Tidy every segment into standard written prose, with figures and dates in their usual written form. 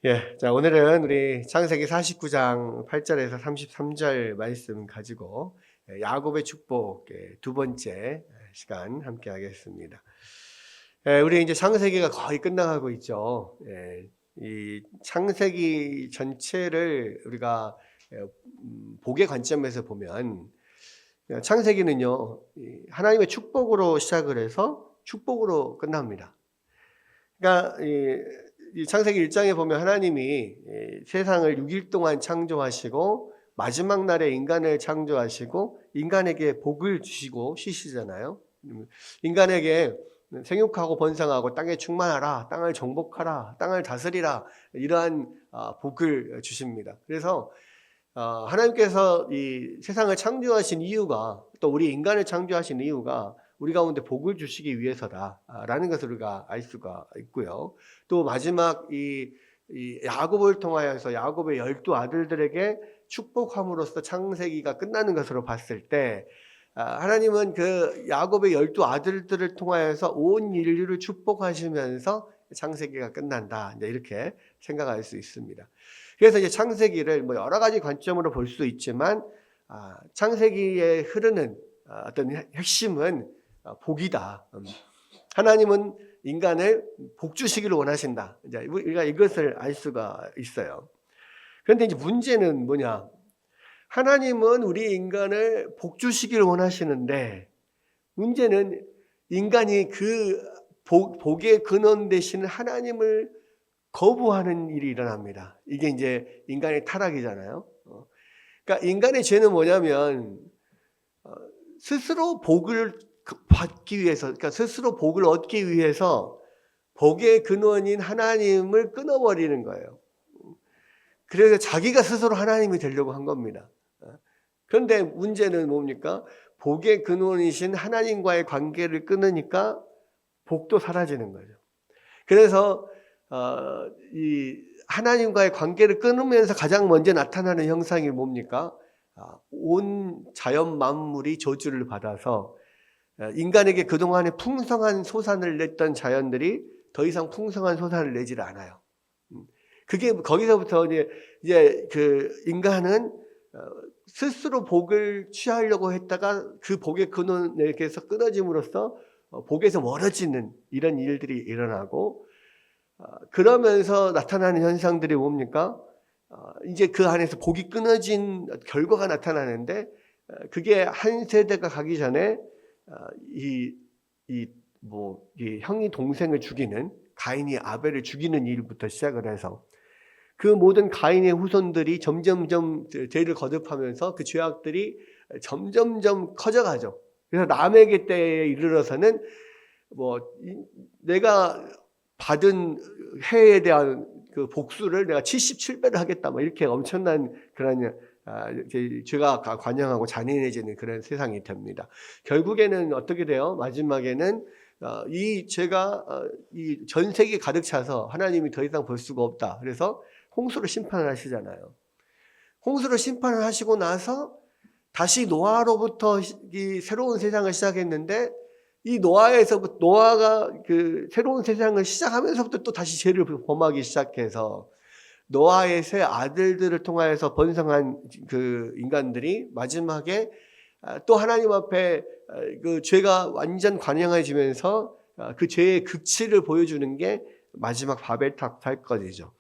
예, 자, 오늘은 우리 창세기 49장 8절에서 33절 말씀 가지고 야곱의 축복 두 번째 시간 함께 하겠습니다. 우리 이제 창세기가 거의 끝나가고 있죠. 이 창세기 전체를 우리가 복의 관점에서 보면 창세기는요, 하나님의 축복으로 시작을 해서 축복으로 끝납니다. 그러니까 이 창세기 1장에 보면 하나님이 세상을 6일 동안 창조하시고 마지막 날에 인간을 창조하시고 인간에게 복을 주시고 쉬시잖아요. 인간에게 생육하고 번성하고 땅에 충만하라, 땅을 정복하라, 땅을 다스리라, 이러한 복을 주십니다. 그래서 하나님께서 이 세상을 창조하신 이유가, 또 우리 인간을 창조하신 이유가 우리 가운데 복을 주시기 위해서다라는 것을 우리가 알 수가 있고요. 또 마지막 이 야곱을 통하여서 야곱의 12 아들들에게 축복함으로써 창세기가 끝나는 것으로 봤을 때, 하나님은 그 야곱의 12 아들들을 통하여서 온 인류를 축복하시면서 창세기가 끝난다, 이렇게 생각할 수 있습니다. 그래서 이제 창세기를 뭐 여러 가지 관점으로 볼 수 있지만, 창세기에 흐르는 어떤 핵심은 복이다. 하나님은 인간을 복 주시기를 원하신다. 이제 우리가 이것을 알 수가 있어요. 그런데 이제 문제는 뭐냐? 하나님은 우리 인간을 복 주시기를 원하시는데, 문제는 인간이 그 복의 근원 되시는 하나님을 거부하는 일이 일어납니다. 이게 이제 인간의 타락이잖아요. 그러니까 인간의 죄는 뭐냐면 스스로 복을 받기 위해서, 그러니까 스스로 복을 얻기 위해서 복의 근원인 하나님을 끊어버리는 거예요. 그래서 자기가 스스로 하나님이 되려고 한 겁니다. 그런데 문제는 뭡니까? 복의 근원이신 하나님과의 관계를 끊으니까 복도 사라지는 거죠. 그래서 이 하나님과의 관계를 끊으면서 가장 먼저 나타나는 형상이 뭡니까? 온 자연 만물이 저주를 받아서 인간에게 그동안에 풍성한 소산을 냈던 자연들이 더 이상 풍성한 소산을 내질 않아요. 그게 거기서부터 이제 그 인간은 스스로 복을 취하려고 했다가 그 복의 근원에게서 끊어짐으로써 복에서 멀어지는 이런 일들이 일어나고, 그러면서 나타나는 현상들이 뭡니까? 이제 그 안에서 복이 끊어진 결과가 나타나는데, 그게 한 세대가 가기 전에 이 형이 동생을 죽이는, 가인이 아벨을 죽이는 일부터 시작을 해서 그 모든 가인의 후손들이 점점점 죄를 거듭하면서 그 죄악들이 점점점 커져가죠. 그래서 라멕의 때에 이르러서는 내가 받은 해에 대한 그 복수를 내가 77배를 하겠다, 이렇게 엄청난 그런 죄가 관영하고 잔인해지는 그런 세상이 됩니다. 결국에는 어떻게 돼요? 마지막에는 이 죄가 이 전 세계에 가득 차서 하나님이 더 이상 볼 수가 없다. 그래서 홍수로 심판을 하시잖아요. 홍수로 심판을 하시고 나서 다시 노아로부터 이 새로운 세상을 시작했는데, 이 노아가 그 새로운 세상을 시작하면서부터 또 다시 죄를 범하기 시작해서 노아의 세 아들들을 통하여서 번성한 그 인간들이 마지막에 또 하나님 앞에 그 죄가 완전 관영해지면서 그 죄의 극치를 보여주는 게 마지막 바벨탑 사건이죠.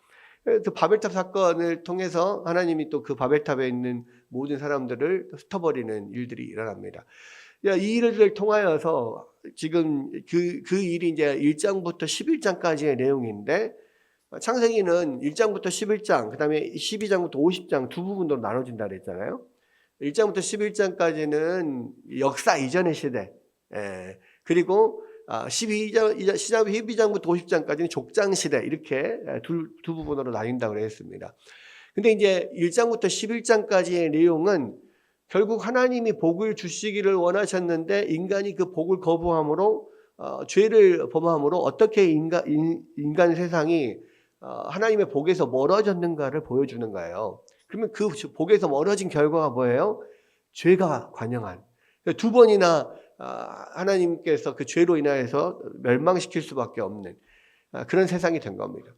그 바벨탑 사건을 통해서 하나님이 또 그 바벨탑에 있는 모든 사람들을 흩어버리는 일들이 일어납니다. 이 일을 통하여서 지금 그 일이 이제 1장부터 11장까지의 내용인데, 창세기는 1장부터 11장, 그 다음에 12장부터 50장 두 부분으로 나눠진다 그랬잖아요. 1장부터 11장까지는 역사 이전의 시대, 그리고 12장부터 50장까지는 족장 시대, 이렇게 두 부분으로 나뉜다고 그랬습니다. 근데 이제 1장부터 11장까지의 내용은 결국 하나님이 복을 주시기를 원하셨는데 인간이 그 복을 거부함으로 죄를 범함으로 어떻게 인간 세상이 하나님의 복에서 멀어졌는가를 보여주는 거예요. 그러면 그 복에서 멀어진 결과가 뭐예요? 죄가 관영한, 두 번이나 하나님께서 그 죄로 인하여서 멸망시킬 수밖에 없는 그런 세상이 된 겁니다.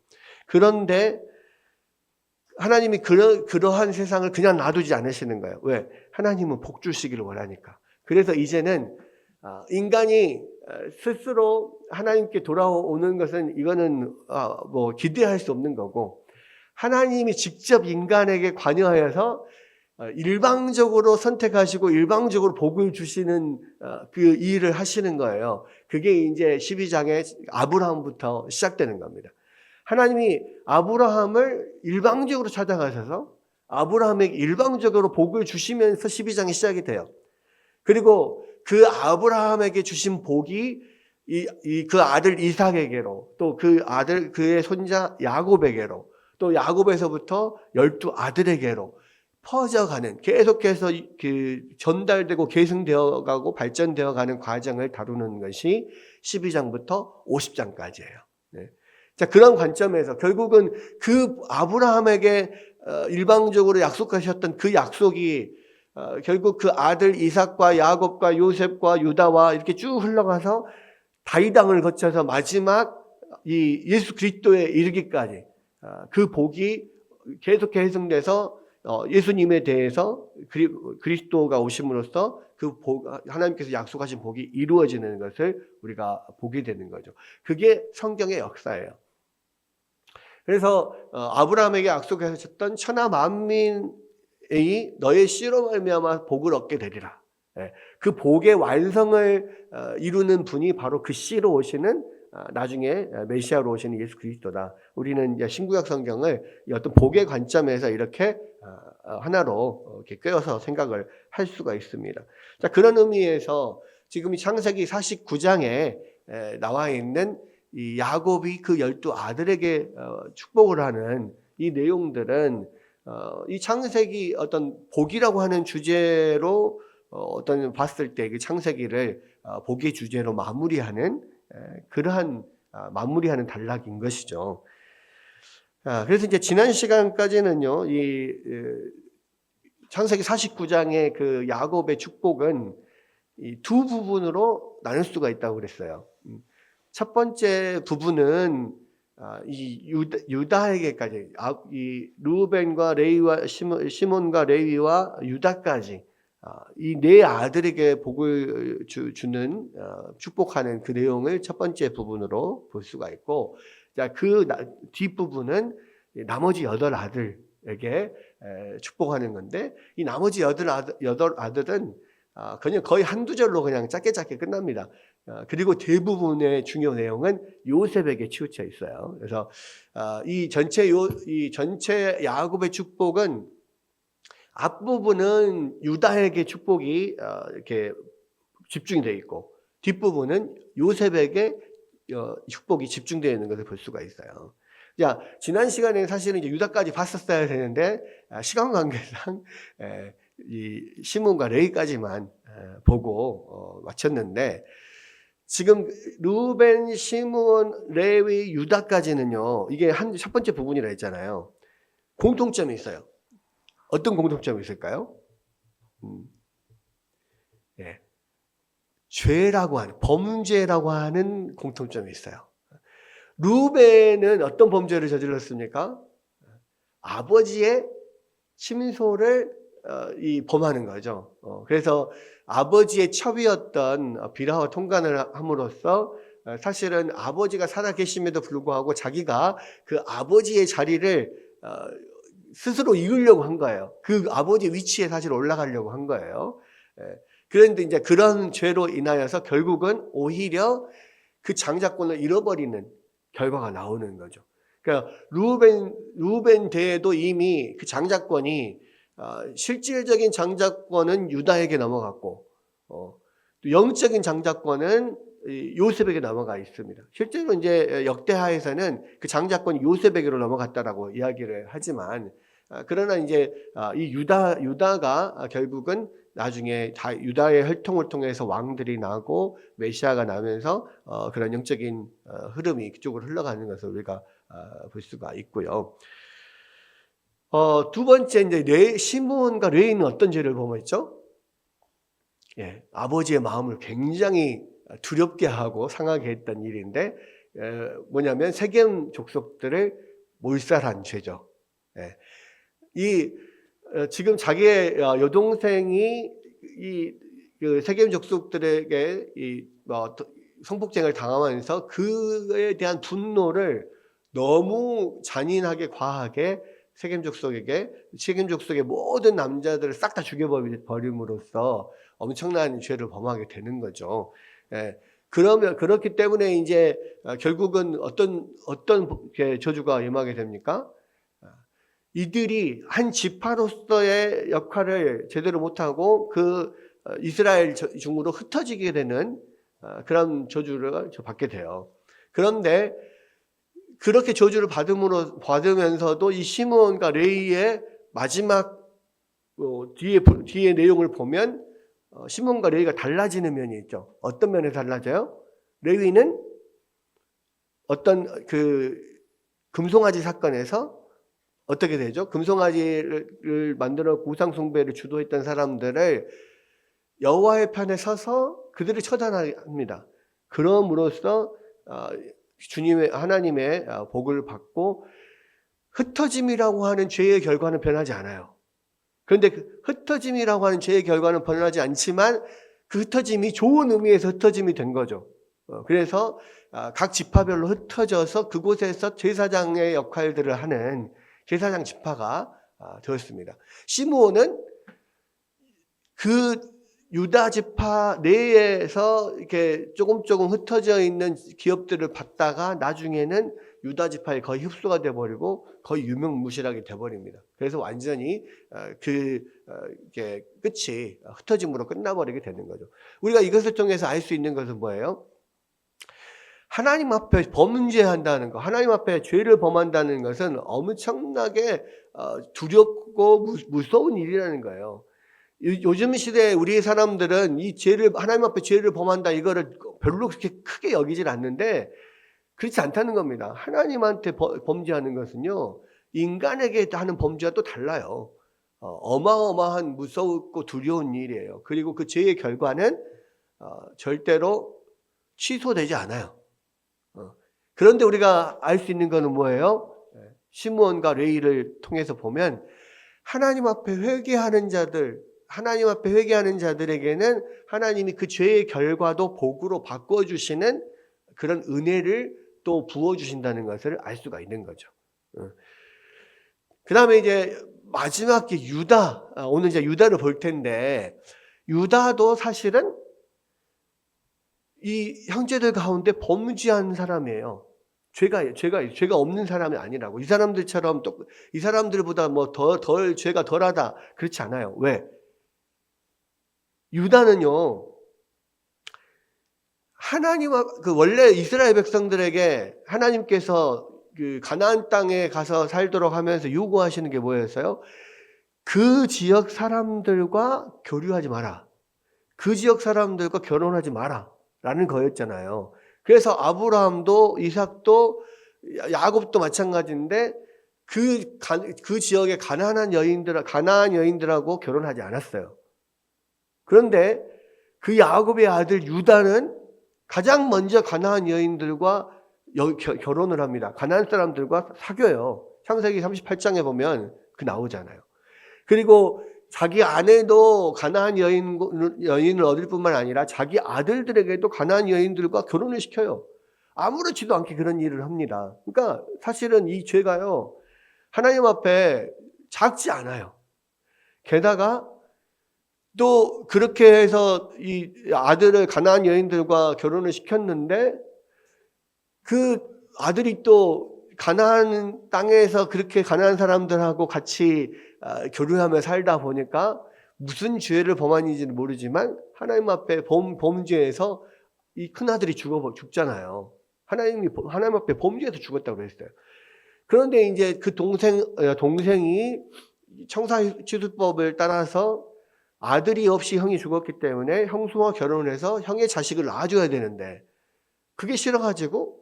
그런데 하나님이 그러한 세상을 그냥 놔두지 않으시는 거예요. 왜? 하나님은 복 주시기를 원하니까. 그래서 이제는 인간이 스스로 하나님께 돌아오는 것은 이거는 뭐 기대할 수 없는 거고, 하나님이 직접 인간에게 관여하여서 일방적으로 선택하시고 일방적으로 복을 주시는 그 일을 하시는 거예요. 그게 이제 12장의 아브라함부터 시작되는 겁니다. 하나님이 아브라함을 일방적으로 찾아가셔서 아브라함에게 일방적으로 복을 주시면서 12장이 시작이 돼요. 그리고 그 아브라함에게 주신 복이 그 아들 이삭에게로, 또 그 아들 그의 손자 야곱에게로, 또 야곱에서부터 12아들에게로 퍼져가는, 계속해서 그 전달되고 계승되어 가고 발전되어 가는 과정을 다루는 것이 12장부터 50장까지예요. 네. 자, 그런 관점에서 결국은 그 아브라함에게 일방적으로 약속하셨던 그 약속이 결국 그 아들 이삭과 야곱과 요셉과 유다와 이렇게 쭉 흘러가서 다윗왕을 거쳐서 마지막 이 예수 그리스도에 이르기까지 그 복이 계속 계승돼서 예수님에 대해서 그리스도가 오심으로써 그 복, 하나님께서 약속하신 복이 이루어지는 것을 우리가 보게 되는 거죠. 그게 성경의 역사예요. 그래서 아브라함에게 약속하셨던 천하 만민이 너의 씨로 말미암아 복을 얻게 되리라. 그 복의 완성을 이루는 분이 바로 그 씨로 오시는 나중에 메시아로 오시는 예수 그리스도다. 우리는 이제 신구약 성경을 어떤 복의 관점에서 이렇게 하나로 이렇게 꿰어서 생각을 할 수가 있습니다. 자, 그런 의미에서 지금 이 창세기 49장에 나와 있는 이 야곱이 그 12아들에게 축복을 하는 이 내용들은 이 창세기 어떤 복이라고 하는 주제로 어떤 봤을 때 그 창세기를 복의 주제로 마무리하는 그러한 마무리하는 단락인 것이죠. 그래서 이제 지난 시간까지는요, 이 창세기 49장의 그 야곱의 축복은 이 두 부분으로 나눌 수가 있다고 그랬어요. 첫 번째 부분은 이 유다에게까지, 이 루벤과 레위와 시몬과 레위와 유다까지 이 네 아들에게 복을 주는 축복하는 그 내용을 첫 번째 부분으로 볼 수가 있고, 자, 그 뒷부분은 나머지 8아들에게 축복하는 건데, 이 나머지 8아들은 그냥 거의 한두 절로 그냥 짧게 끝납니다. 그리고 대부분의 중요 내용은 요셉에게 치우쳐 있어요. 그래서 이 전체 야곱의 축복은 앞부분은 유다에게 축복이 이렇게 집중이 되어 있고, 뒷부분은 요셉에게 축복이 집중되어 있는 것을 볼 수가 있어요. 자, 지난 시간에 사실은 이제 유다까지 봤었어야 되는데 시간 관계상 이 시몬과 레위까지만 보고 마쳤는데, 지금 루벤, 시몬, 레위, 유다까지는요, 이게 첫 번째 부분이라 했잖아요. 공통점이 있어요. 어떤 공통점이 있을까요? 예. 죄라고 하는, 범죄라고 하는 공통점이 있어요. 루벤은 어떤 범죄를 저질렀습니까? 아버지의 침소를 범하는 거죠. 그래서 아버지의 첩이었던 비라와 통관을 함으로써 사실은 아버지가 살아계심에도 불구하고 자기가 그 아버지의 자리를 스스로 이으려고 한 거예요. 그 아버지 위치에 사실 올라가려고 한 거예요. 그런데 이제 그런 죄로 인하여서 결국은 오히려 그 장자권을 잃어버리는 결과가 나오는 거죠. 그러니까 루벤 대에도 이미 그 장자권이 실질적인 장자권은 유다에게 넘어갔고, 또 영적인 장자권은 요셉에게 넘어가 있습니다. 실제로 이제 역대하에서는 그 장자권이 요셉에게로 넘어갔다라고 이야기를 하지만, 그러나 이제 이 유다가 결국은 나중에 유다의 혈통을 통해서 왕들이 나고 메시아가 나면서 그런 영적인 흐름이 그쪽으로 흘러가는 것을 우리가 볼 수가 있고요. 두 번째, 이제 시몬과 레위는 어떤 죄를 범했죠? 예, 아버지의 마음을 굉장히 두렵게 하고 상하게 했던 일인데, 뭐냐면 세겜 족속들을 몰살한 죄죠. 예, 지금 자기의 여동생이 그 세겜 족속들에게 성폭행을 당하면서 그에 대한 분노를 너무 잔인하게 과하게 세겜 족속의 모든 남자들을 싹 다 죽여버림으로써 엄청난 죄를 범하게 되는 거죠. 그러면 그렇기 때문에 이제 결국은 어떤 저주가 임하게 됩니까? 이들이 한 지파로서의 역할을 제대로 못하고 그 이스라엘 중으로 흩어지게 되는 그런 저주를 받게 돼요. 그런데 그렇게 저주를 받으면서도 이 시므온과 레위의 마지막 뒤에 내용을 보면 시므온과 레위가 달라지는 면이 있죠. 어떤 면에서 달라져요? 레위는 어떤 그 금송아지 사건에서 어떻게 되죠? 금송아지를 만들어 우상 숭배를 주도했던 사람들을 여호와의 편에 서서 그들을 처단합니다. 그럼으로써 하나님의 복을 받고 흩어짐이라고 하는 죄의 결과는 변하지 않아요. 그런데 그 흩어짐이라고 하는 죄의 결과는 변하지 않지만 그 흩어짐이 좋은 의미에서 흩어짐이 된 거죠. 그래서 각 지파별로 흩어져서 그곳에서 제사장의 역할들을 하는 제사장 지파가 되었습니다. 시므온은 그 유다 지파 내에서 이렇게 조금 흩어져 있는 기업들을 받다가 나중에는 유다 지파에 거의 흡수가 돼버리고 거의 유명무실하게 돼버립니다. 그래서 완전히 이게 끝이 흩어짐으로 끝나버리게 되는 거죠. 우리가 이것을 통해서 알 수 있는 것은 뭐예요? 하나님 앞에 범죄한다는 것, 하나님 앞에 죄를 범한다는 것은 엄청나게 두렵고 무서운 일이라는 거예요. 요즘 시대에 우리 사람들은 하나님 앞에 죄를 범한다 이거를 별로 그렇게 크게 여기질 않는데 그렇지 않다는 겁니다. 하나님한테 범죄하는 것은요, 인간에게 하는 범죄와 또 달라요. 어마어마한 무섭고 두려운 일이에요. 그리고 그 죄의 결과는 절대로 취소되지 않아요. 그런데 우리가 알 수 있는 것은 뭐예요? 시므온과 레위를 통해서 보면 하나님 앞에 회개하는 자들에게는 하나님이 그 죄의 결과도 복으로 바꿔주시는 그런 은혜를 또 부어주신다는 것을 알 수가 있는 거죠. 그 다음에 이제 마지막 유다, 오늘 이제 유다를 볼 텐데, 유다도 사실은 이 형제들 가운데 범죄한 사람이에요. 죄가 없는 사람이 아니라고. 이 사람들처럼 이 사람들보다 뭐 덜 죄가 덜하다 그렇지 않아요. 왜? 유다는요, 원래 이스라엘 백성들에게 하나님께서 그 가나안 땅에 가서 살도록 하면서 요구하시는 게 뭐였어요? 그 지역 사람들과 교류하지 마라. 그 지역 사람들과 결혼하지 마라. 라는 거였잖아요. 그래서 아브라함도 이삭도 야곱도 마찬가지인데 그 지역의 가나안 여인들하고 결혼하지 않았어요. 그런데 그 야곱의 아들 유다는 가장 먼저 가나안 여인들과 결혼을 합니다. 가나안 사람들과 사귀어요. 창세기 38장에 보면 나오잖아요. 그리고 자기 아내도 가나안 여인을 얻을 뿐만 아니라 자기 아들들에게도 가나안 여인들과 결혼을 시켜요. 아무렇지도 않게 그런 일을 합니다. 그러니까 사실은 이 죄가요, 하나님 앞에 작지 않아요. 게다가 또 그렇게 해서 이 아들을 가나안 여인들과 결혼을 시켰는데 그 아들이 또 가나안 땅에서 그렇게 가나안 사람들하고 같이 교류하며 살다 보니까 무슨 죄를 범한지는 모르지만 하나님 앞에 범죄해서 이 큰아들이 죽잖아요. 하나님 앞에 범죄해서 죽었다고 그랬어요. 그런데 이제 그 동생이 청사취수법을 따라서 아들이 없이 형이 죽었기 때문에 형수와 결혼을 해서 형의 자식을 낳아줘야 되는데 그게 싫어가지고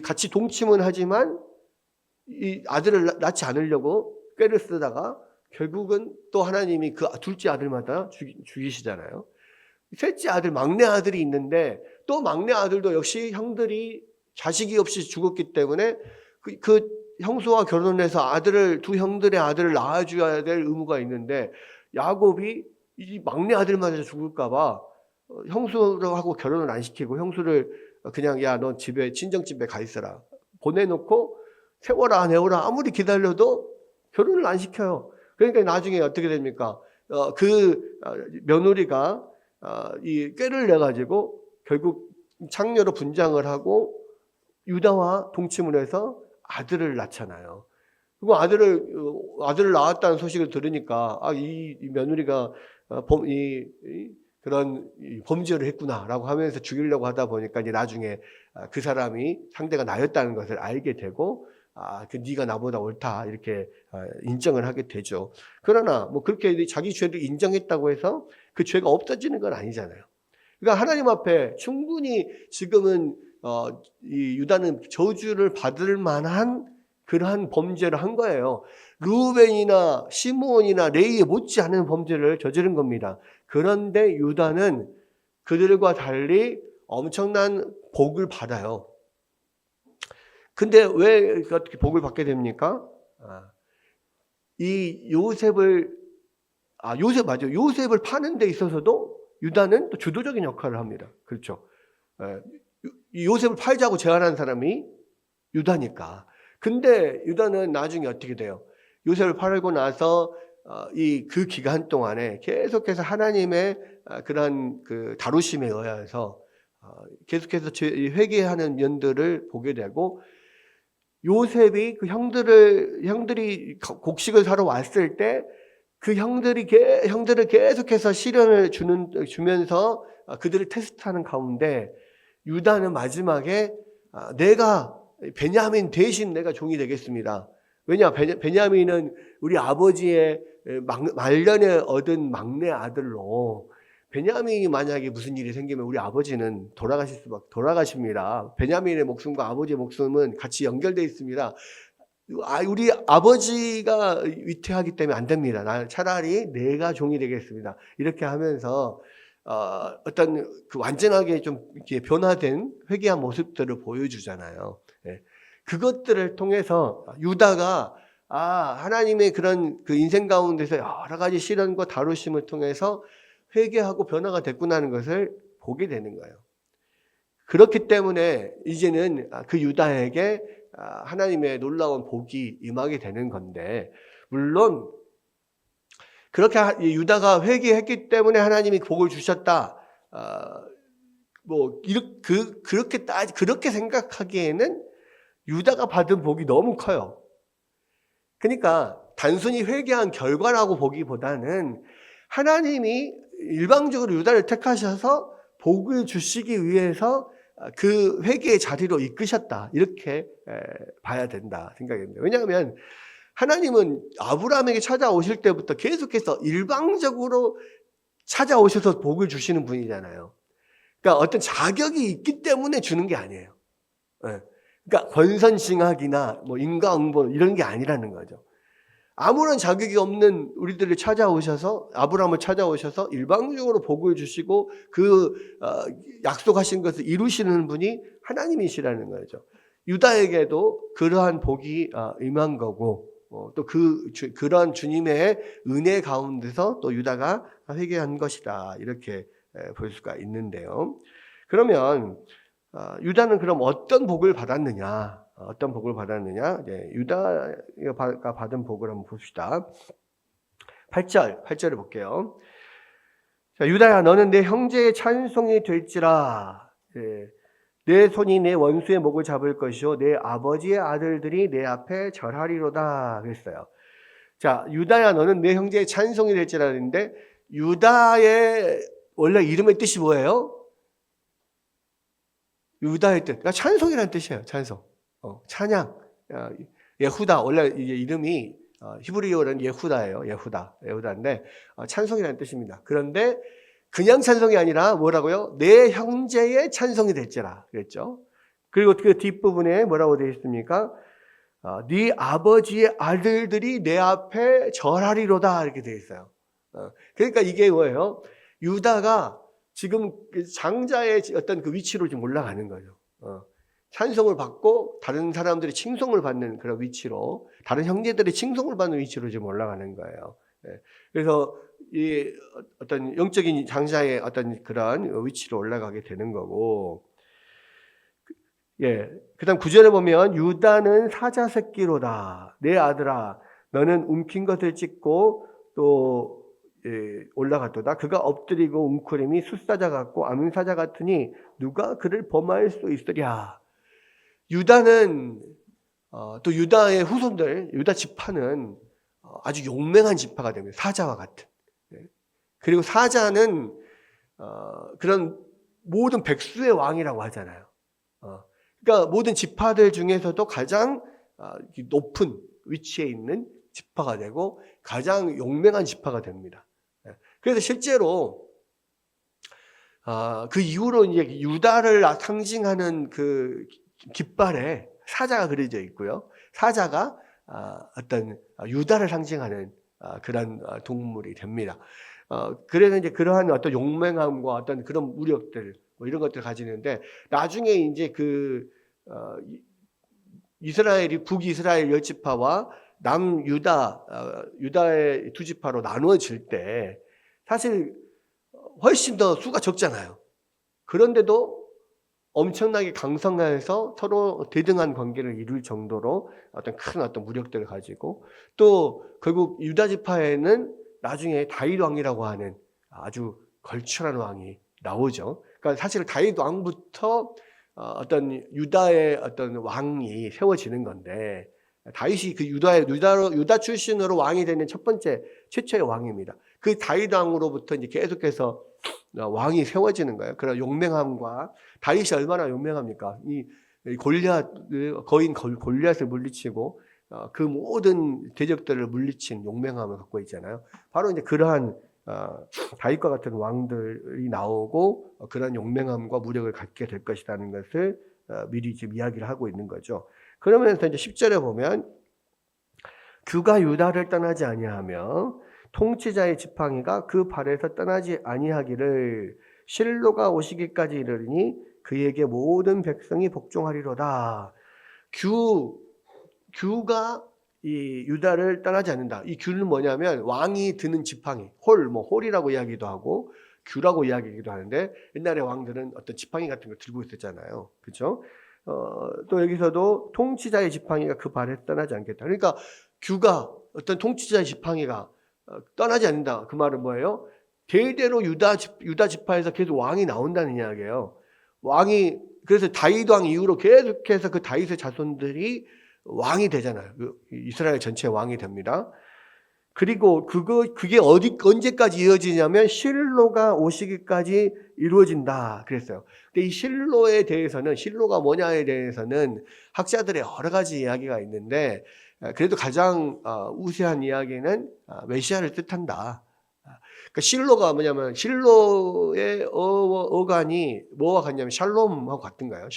같이 동침은 하지만 이 아들을 낳지 않으려고 꾀를 쓰다가 결국은 또 하나님이 그 둘째 아들마다 죽이시잖아요. 셋째 아들, 막내 아들이 있는데 또 막내 아들도 역시 형들이 자식이 없이 죽었기 때문에 그 형수와 결혼해서 두 형들의 아들을 낳아줘야 될 의무가 있는데 야곱이 이 막내 아들만 죽을까봐 형수하고 결혼을 안 시키고 형수를 그냥 야, 너 집에 친정집에 가 있어라 보내놓고 세워라 내워라 아무리 기다려도 결혼을 안 시켜요. 그러니까 나중에 어떻게 됩니까? 며느리가 이 꾀를 내가지고 결국 창녀로 분장을 하고 유다와 동침을 해서 아들을 낳잖아요. 그리고 아들을 낳았다는 소식을 들으니까 이 며느리가 그런 범죄를 했구나라고 하면서 죽이려고 하다 보니까 이제 나중에 그 사람이 상대가 나였다는 것을 알게 되고 네가 나보다 옳다 이렇게 인정을 하게 되죠. 그러나 뭐 그렇게 자기 죄를 인정했다고 해서 그 죄가 없어지는 건 아니잖아요. 그러니까 하나님 앞에 충분히 지금은 이 유다는 저주를 받을 만한 그러한 범죄를 한 거예요. 루벤이나 시므온이나 레위에 못지않은 범죄를 저지른 겁니다. 그런데 유다는 그들과 달리 엄청난 복을 받아요. 근데 왜 어떻게 복을 받게 됩니까? 이 요셉을 파는 데 있어서도 유다는 또 주도적인 역할을 합니다. 그렇죠. 이 요셉을 팔자고 제안한 사람이 유다니까. 근데 유다는 나중에 어떻게 돼요? 요셉을 팔고 나서 그 기간 동안에 계속해서 하나님의 그런 그 다루심에 의해서 계속해서 회개하는 면들을 보게 되고 요셉이 그 형들이 곡식을 사러 왔을 때 그 형들을 계속해서 시련을 주면서 그들을 테스트하는 가운데 유다는 마지막에 내가 베냐민 대신 내가 종이 되겠습니다. 왜냐? 베냐민은 우리 아버지의 말년에 얻은 막내 아들로 베냐민이 만약에 무슨 일이 생기면 우리 아버지는 돌아가십니다. 베냐민의 목숨과 아버지의 목숨은 같이 연결되어 있습니다. 우리 아버지가 위태하기 때문에 안 됩니다. 차라리 내가 종이 되겠습니다. 이렇게 하면서 어떤 그 완전하게 좀 이렇게 변화된 회개한 모습들을 보여주잖아요. 그것들을 통해서 유다가 하나님의 그런 그 인생 가운데서 여러 가지 시련과 다루심을 통해서 회개하고 변화가 됐구나 하는 것을 보게 되는 거예요. 그렇기 때문에 이제는 그 유다에게 하나님의 놀라운 복이 임하게 되는 건데, 물론 그렇게 유다가 회개했기 때문에 하나님이 복을 주셨다. 그렇게 생각하기에는 유다가 받은 복이 너무 커요. 그러니까 단순히 회개한 결과라고 보기보다는 하나님이 일방적으로 유다를 택하셔서 복을 주시기 위해서 그 회개의 자리로 이끄셨다. 이렇게 봐야 된다 생각입니다. 왜냐하면 하나님은 아브라함에게 찾아오실 때부터 계속해서 일방적으로 찾아오셔서 복을 주시는 분이잖아요. 그러니까 어떤 자격이 있기 때문에 주는 게 아니에요. 그러니까 권선징악이나 뭐 인과응보 이런 게 아니라는 거죠. 아무런 자격이 없는 우리들을 찾아오셔서 아브라함을 찾아오셔서 일방적으로 복을 주시고 그 약속하신 것을 이루시는 분이 하나님이시라는 거죠. 유다에게도 그러한 복이 임한 거고 또 그러한 주님의 은혜 가운데서 또 유다가 회개한 것이다 이렇게 볼 수가 있는데요. 그러면 유다는 그럼 어떤 복을 받았느냐? 유다가 받은 복을 한번 봅시다. 8절을 볼게요. 자, 유다야, 너는 내 형제의 찬송이 될지라. 내 손이 내 원수의 목을 잡을 것이요 내 아버지의 아들들이 내 앞에 절하리로다 그랬어요. 자, 유다야, 너는 내 형제의 찬송이 될지라 했는데 유다의 원래 이름의 뜻이 뭐예요? 유다의 뜻, 그러니까 찬송이라는 뜻이에요. 찬송, 찬양, 예후다. 원래 이름이 히브리어는 예후다예요. 예후다인데 찬송이라는 뜻입니다. 그런데 그냥 찬송이 아니라 뭐라고요? 내 형제의 찬송이 될지라 그랬죠. 그리고 그 뒷부분에 뭐라고 되어 있습니까? 네 아버지의 아들들이 내 앞에 절하리로다 이렇게 되어 있어요. 그러니까 이게 뭐예요? 유다가 지금 장자의 어떤 그 위치로 지금 올라가는 거죠. 찬송을 받고 다른 사람들이 칭송을 받는 그런 위치로, 다른 형제들이 칭송을 받는 위치로 지금 올라가는 거예요. 그래서 이 어떤 영적인 장자의 어떤 그런 위치로 올라가게 되는 거고, 그다음 9절에 보면 유다는 사자 새끼로다. 내 아들아, 너는 움킨 것을 찢고 또 올라갔도다. 그가 엎드리고 웅크림이 숫사자 같고 암사자 같으니 누가 그를 범할 수 있으랴. 유다는 또 유다의 후손들, 유다 지파는 아주 용맹한 지파가 됩니다. 사자와 같은. 그리고 사자는 그런 모든 백수의 왕이라고 하잖아요. 그러니까 모든 지파들 중에서도 가장 높은 위치에 있는 지파가 되고 가장 용맹한 지파가 됩니다. 그래서 실제로 그 이후로 이제 유다를 상징하는 그 깃발에 사자가 그려져 있고요. 사자가 어떤 유다를 상징하는 그런 동물이 됩니다. 그래서 이제 그러한 어떤 용맹함과 어떤 그런 무력들, 뭐 이런 것들을 가지는데, 나중에 이제 이스라엘이 북이스라엘 10지파와 유다의 2지파로 나누어질 때 사실 훨씬 더 수가 적잖아요. 그런데도 엄청나게 강성해서 서로 대등한 관계를 이룰 정도로 어떤 큰 어떤 무력들을 가지고, 또 결국 유다 지파에는 나중에 다윗 왕이라고 하는 아주 걸출한 왕이 나오죠. 그러니까 사실 다윗 왕부터 어떤 유다의 어떤 왕이 세워지는 건데, 다윗이 그 유다 출신으로 왕이 되는 첫 번째 최초의 왕입니다. 그 다윗 왕으로부터 이제 계속해서 왕이 세워지는 거예요. 그런 용맹함과, 다윗이 얼마나 용맹합니까? 이 골리앗, 거인 골리앗을 물리치고 그 모든 대적들을 물리친 용맹함을 갖고 있잖아요. 바로 이제 그러한 다윗과 같은 왕들이 나오고 그런 용맹함과 무력을 갖게 될 것이라는 것을 미리 지금 이야기를 하고 있는 거죠. 그러면서 이제 10절에 보면 규가 유다를 떠나지 아니하며 통치자의 지팡이가 그 발에서 떠나지 아니하기를 실로가 오시기까지 이르리니 그에게 모든 백성이 복종하리로다. 규가 이 유다를 떠나지 않는다. 이 규는 뭐냐면 왕이 드는 지팡이, 홀이라고 이야기도 하고 규라고 이야기하기도 하는데, 옛날에 왕들은 어떤 지팡이 같은 걸 들고 있었잖아요. 그렇죠? 또 여기서도 통치자의 지팡이가 그 발에서 떠나지 않겠다. 그러니까 규가, 어떤 통치자의 지팡이가 떠나지 않는다. 그 말은 뭐예요? 대대로 유다 지파에서 계속 왕이 나온다는 이야기예요. 그래서 다윗 왕 이후로 계속해서 그 다윗의 자손들이 왕이 되잖아요. 이스라엘 전체 왕이 됩니다. 그리고 그게 언제까지 이어지냐면 실로가 오시기까지 이루어진다 그랬어요. 근데 이 실로에 대해서는, 실로가 뭐냐에 대해서는 학자들의 여러 가지 이야기가 있는데, 그래도 가장 우세한 이야기는 메시아를 뜻한다. 그러니까 실로가 뭐냐면, 실로의 어간이 뭐와 같냐면 샬롬하고 같은가요?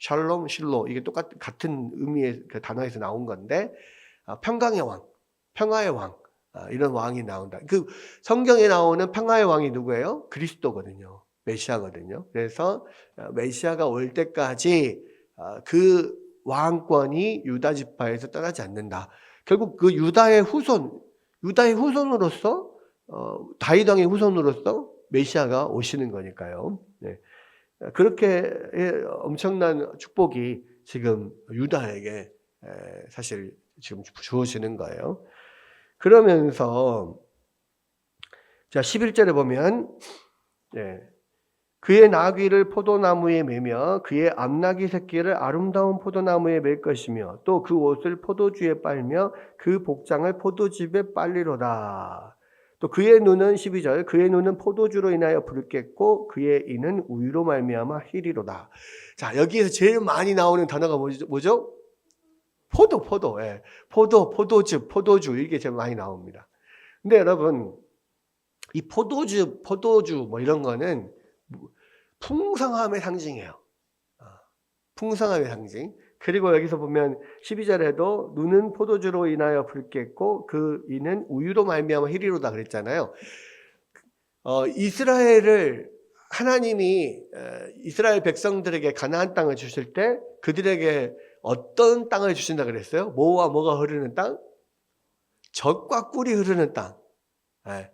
샬롬, 실로, 이게 같은 의미의 그 단어에서 나온 건데, 평강의 왕, 평화의 왕, 이런 왕이 나온다. 그 성경에 나오는 평화의 왕이 누구예요? 그리스도거든요. 메시아거든요. 그래서 메시아가 올 때까지 그 왕권이 유다 지파에서 떠나지 않는다. 결국 그 유다의 후손으로서, 다윗 왕의 후손으로서 메시아가 오시는 거니까요. 네. 그렇게 엄청난 축복이 지금 유다에게 사실 지금 주어지는 거예요. 그러면서 자 11절에 보면 그의 나귀를 포도나무에 매며 그의 암나귀 새끼를 아름다운 포도나무에 맬 것이며 또 그 옷을 포도주에 빨며 그 복장을 포도즙에 빨리로다. 또 그의 눈은 12절 그의 눈은 포도주로 인하여 붉겠고 그의 이는 우유로 말미암아 희리로다. 자, 여기에서 제일 많이 나오는 단어가 뭐죠? 포도즙, 포도주, 이게 제일 많이 나옵니다. 근데 여러분, 이 포도주 뭐 이런 거는 풍성함의 상징이에요. 풍성함의 상징. 그리고 여기서 보면 12절에도 눈은 포도주로 인하여 붉겠고 그 이는 우유로 말미암아 희리로다 그랬잖아요. 하나님이 이스라엘 백성들에게 가나안 땅을 주실 때 그들에게 어떤 땅을 주신다 그랬어요? 뭐와 뭐가 흐르는 땅? 젖과 꿀이 흐르는 땅. 예.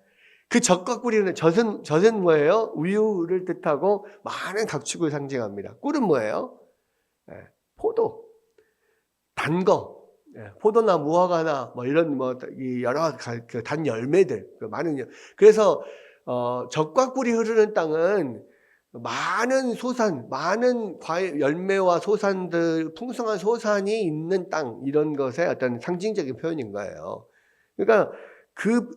그 젖과 꿀이는 젖은 뭐예요? 우유를 뜻하고 많은 가축을 상징합니다. 꿀은 뭐예요? 예. 포도, 단 거, 예. 포도나 무화과나 뭐 이런 이 여러 단 열매들, 많은 그래서 젖과 꿀이 흐르는 땅은 많은 소산, 많은 열매와 소산들, 풍성한 소산이 있는 땅, 이런 것의 어떤 상징적인 표현인 거예요. 그러니까 그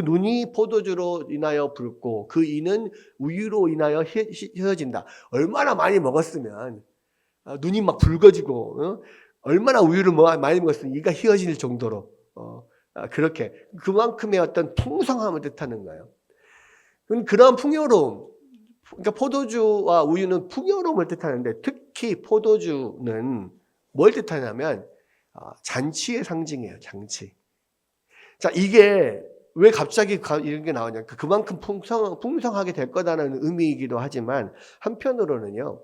눈이 포도주로 인하여 붉고 그 이는 우유로 인하여 휘어진다. 얼마나 많이 먹었으면 눈이 막 붉어지고, 얼마나 우유를 많이 먹었으면 이가 휘어질 정도로 그렇게 그만큼의 어떤 풍성함을 뜻하는 거예요. 그런 풍요로움, 그러니까 포도주와 우유는 풍요로움을 뜻하는데, 특히 포도주는 뭘 뜻하냐면 잔치의 상징이에요. 잔치. 자, 이게 왜 갑자기 이런 게 나오냐? 그만큼 풍성하게 될 거다라는 의미이기도 하지만, 한편으로는요,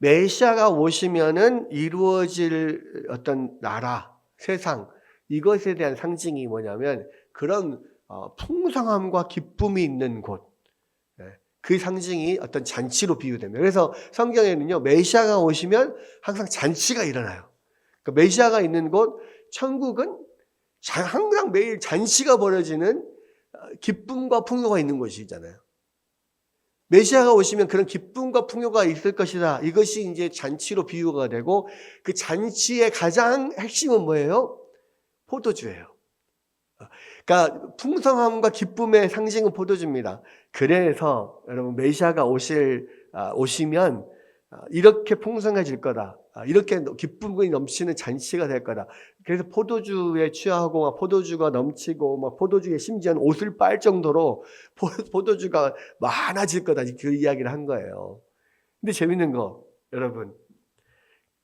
메시아가 오시면은 이루어질 어떤 나라, 세상, 이것에 대한 상징이 뭐냐면 그런 풍성함과 기쁨이 있는 곳, 그 상징이 어떤 잔치로 비유됩니다. 그래서 성경에는요, 메시아가 오시면 항상 잔치가 일어나요. 그러니까 메시아가 있는 곳, 천국은 항상 매일 잔치가 벌어지는 기쁨과 풍요가 있는 곳이잖아요. 메시아가 오시면 그런 기쁨과 풍요가 있을 것이다. 이것이 이제 잔치로 비유가 되고, 그 잔치의 가장 핵심은 뭐예요? 포도주예요. 그러니까 풍성함과 기쁨의 상징은 포도주입니다. 그래서 여러분, 메시아가 오시면 이렇게 풍성해질 거다. 이렇게 기쁨이 넘치는 잔치가 될 거다. 그래서 포도주에 취하고 포도주가 넘치고 포도주에 심지어는 옷을 빨 정도로 포도주가 많아질 거다. 그 이야기를 한 거예요. 근데 재밌는 거, 여러분,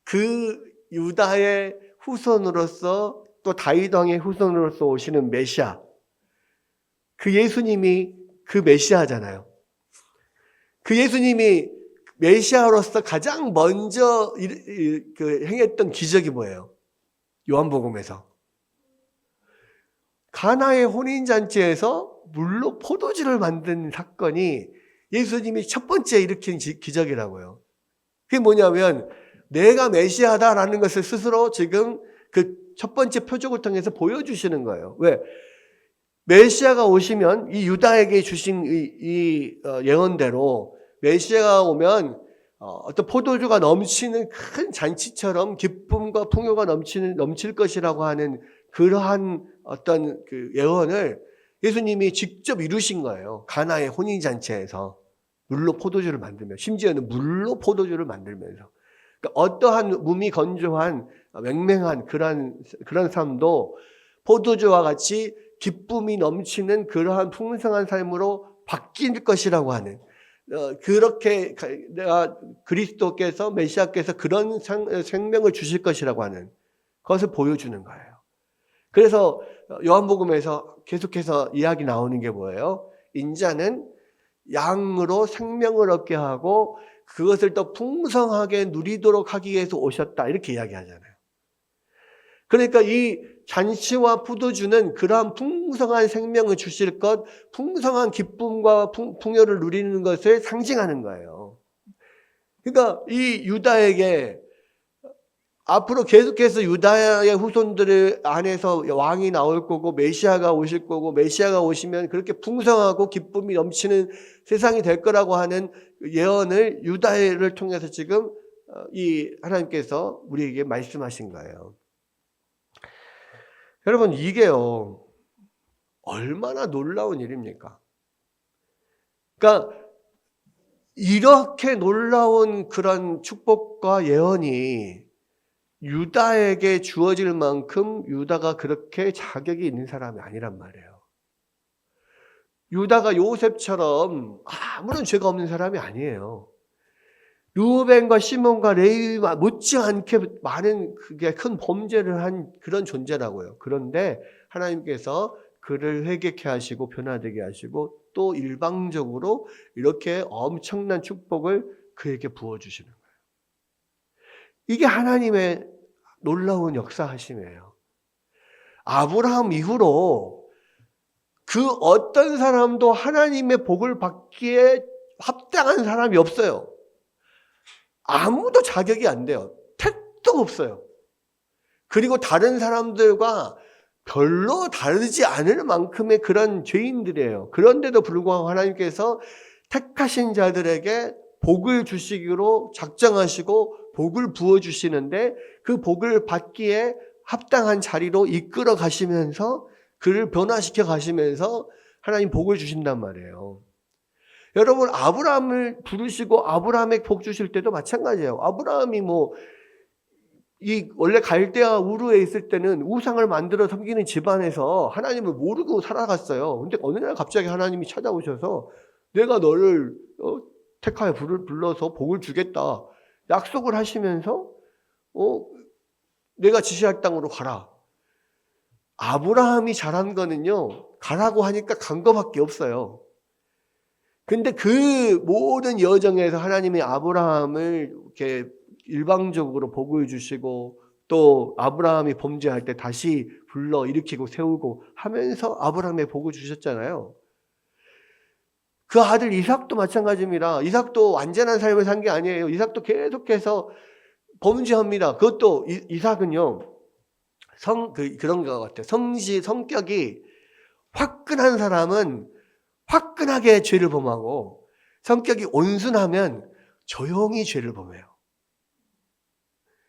그 유다의 후손으로서 또 다윗 왕의 후손으로서 오시는 메시아, 그 예수님이 그 메시아잖아요. 그 예수님이 메시아로서 가장 먼저 행했던 기적이 뭐예요? 요한복음에서 가나의 혼인잔치에서 물로 포도주를 만든 사건이 예수님이 첫 번째 일으킨 기적이라고요. 그게 뭐냐면 내가 메시아다라는 것을 스스로 지금 그 첫 번째 표적을 통해서 보여주시는 거예요. 왜? 메시아가 오시면 이 유다에게 주신 이 예언대로 메시아가 오면 어떤 포도주가 넘치는 큰 잔치처럼 기쁨과 풍요가 넘칠 것이라고 하는 그러한 어떤 그 예언을 예수님이 직접 이루신 거예요. 가나의 혼인잔치에서 물로 포도주를 만들며, 심지어는 물로 포도주를 만들면서. 그러니까 어떠한 몸이 건조한 맹맹한 그런 삶도 포도주와 같이 기쁨이 넘치는 그러한 풍성한 삶으로 바뀔 것이라고 하는, 그렇게 내가 그리스도께서 메시아께서 그런 생명을 주실 것이라고 하는 것을 보여주는 거예요. 그래서 요한복음에서 계속해서 이야기 나오는 게 뭐예요? 인자는 양으로 생명을 얻게 하고 그것을 더 풍성하게 누리도록 하기 위해서 오셨다, 이렇게 이야기하잖아요. 그러니까 이 잔치와 포도주는 그러한 풍성한 생명을 주실 것, 풍성한 기쁨과 풍요를 누리는 것을 상징하는 거예요. 그러니까 이 유다에게 앞으로 계속해서 유다의 후손들 안에서 왕이 나올 거고 메시아가 오실 거고, 메시아가 오시면 그렇게 풍성하고 기쁨이 넘치는 세상이 될 거라고 하는 예언을 유다를 통해서 지금 이 하나님께서 우리에게 말씀하신 거예요. 여러분, 이게요, 얼마나 놀라운 일입니까? 그러니까 이렇게 놀라운 그런 축복과 예언이 유다에게 주어질 만큼 유다가 그렇게 자격이 있는 사람이 아니란 말이에요. 유다가 요셉처럼 아무런 죄가 없는 사람이 아니에요. 르우벤과 시몬과 레위 못지않게 많은 그게 큰 범죄를 한 그런 존재라고요. 그런데 하나님께서 그를 회개케 하시고 변화되게 하시고 또 일방적으로 이렇게 엄청난 축복을 그에게 부어주시는 거예요. 이게 하나님의 놀라운 역사하심이에요. 아브라함 이후로 그 어떤 사람도 하나님의 복을 받기에 합당한 사람이 없어요. 아무도 자격이 안 돼요. 택도 없어요. 그리고 다른 사람들과 별로 다르지 않을 만큼의 그런 죄인들이에요. 그런데도 불구하고 하나님께서 택하신 자들에게 복을 주시기로 작정하시고 복을 부어주시는데 그 복을 받기에 합당한 자리로 이끌어 가시면서 그를 변화시켜 가시면서 하나님 복을 주신단 말이에요. 여러분, 아브라함을 부르시고 아브라함에게 복 주실 때도 마찬가지예요. 아브라함이 원래 갈대아 우르에 있을 때는 우상을 만들어 섬기는 집안에서 하나님을 모르고 살아갔어요. 근데 어느 날 갑자기 하나님이 찾아오셔서 내가 너를 택하여 불러서 복을 주겠다 약속을 하시면서 내가 지시할 땅으로 가라. 아브라함이 잘한 거는요, 가라고 하니까 간 거밖에 없어요. 근데 그 모든 여정에서 하나님이 아브라함을 이렇게 일방적으로 복을 주시고 또 아브라함이 범죄할 때 다시 불러 일으키고 세우고 하면서 아브라함의 복을 주셨잖아요. 그 아들 이삭도 마찬가지입니다. 이삭도 완전한 삶을 산 게 아니에요. 이삭도 계속해서 범죄합니다. 그것도 이삭은요, 그런 것 같아요. 성격이 화끈한 사람은 화끈하게 죄를 범하고 성격이 온순하면 조용히 죄를 범해요.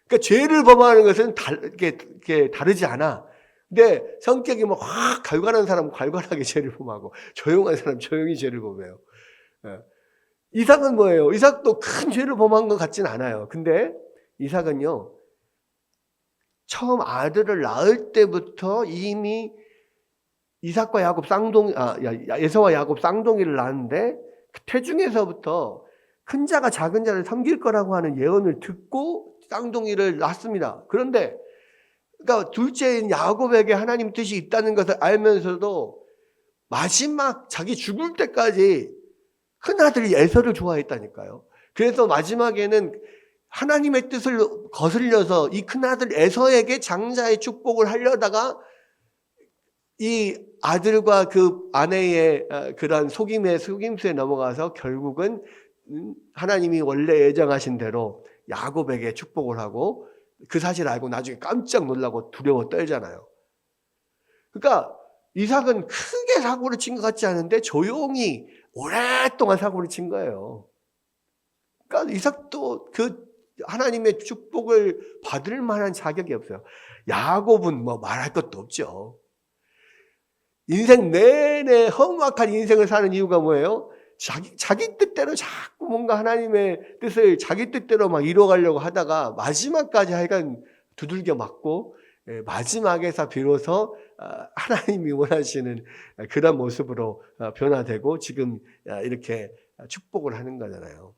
그러니까 죄를 범하는 것은 다르지 않아. 근데 성격이 확 갈갈한 사람은 갈갈하게 죄를 범하고 조용한 사람은 조용히 죄를 범해요. 이삭은 뭐예요? 이삭도 큰 죄를 범한 것 같진 않아요. 근데 이삭은요, 처음 아들을 낳을 때부터 이미 이삭과 야곱 에서와 야곱 쌍둥이를 낳았는데 태중에서부터 큰 자가 작은 자를 섬길 거라고 하는 예언을 듣고 쌍둥이를 낳습니다. 그런데 그러니까 둘째인 야곱에게 하나님 뜻이 있다는 것을 알면서도 마지막 자기 죽을 때까지 큰아들 에서를 좋아했다니까요. 그래서 마지막에는 하나님의 뜻을 거슬려서 이 큰아들 에서에게 장자의 축복을 하려다가 이 아들과 그 아내의 그런 속임수에 넘어가서 결국은 하나님이 원래 예정하신 대로 야곱에게 축복을 하고 그 사실을 알고 나중에 깜짝 놀라고 두려워 떨잖아요. 그러니까 이삭은 크게 사고를 친 것 같지 않은데 조용히 오랫동안 사고를 친 거예요. 그러니까 이삭도 그 하나님의 축복을 받을 만한 자격이 없어요. 야곱은 말할 것도 없죠. 인생 내내 험악한 인생을 사는 이유가 뭐예요? 자기 뜻대로 자꾸 뭔가 하나님의 뜻을 자기 뜻대로 막 이루어가려고 하다가 마지막까지 하여간 두들겨 맞고 마지막에서 비로소 하나님이 원하시는 그런 모습으로 변화되고 지금 이렇게 축복을 하는 거잖아요.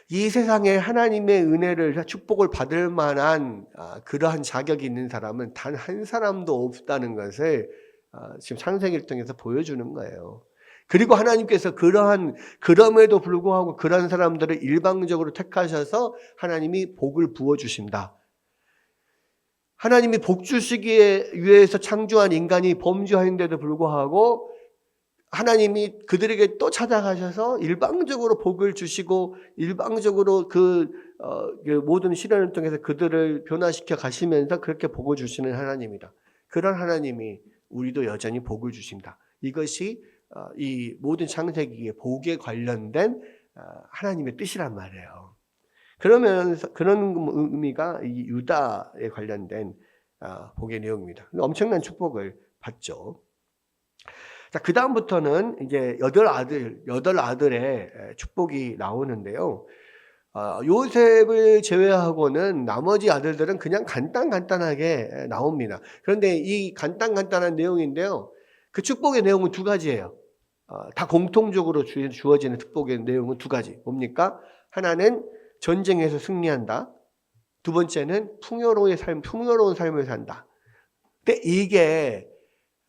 이 세상에 하나님의 은혜를 축복을 받을 만한 그러한 자격이 있는 사람은 단 한 사람도 없다는 것을 지금 창세기를 통해서 보여주는 거예요. 그리고 하나님께서 그럼에도 불구하고 그런 사람들을 일방적으로 택하셔서 하나님이 복을 부어주신다. 하나님이 복 주시기 위해서 창조한 인간이 범죄하는데도 불구하고 하나님이 그들에게 또 찾아가셔서 일방적으로 복을 주시고 일방적으로 그 모든 시련을 통해서 그들을 변화시켜 가시면서 그렇게 복을 주시는 하나님이다. 그런 하나님이 우리도 여전히 복을 주신다. 이것이 이 모든 창세기의 복에 관련된 하나님의 뜻이란 말이에요. 그러면서 그런 의미가 이 유다에 관련된 복의 내용입니다. 엄청난 축복을 받죠. 자, 그 다음부터는 이제 여덟 아들의 축복이 나오는데요. 요셉을 제외하고는 나머지 아들들은 그냥 간단하게 나옵니다. 그런데 이 간단한 내용인데요. 그 축복의 내용은 두 가지예요. 다 공통적으로 주어지는 축복의 내용은 두 가지. 뭡니까? 하나는 전쟁에서 승리한다. 두 번째는 풍요로운 삶을 산다. 근데 이게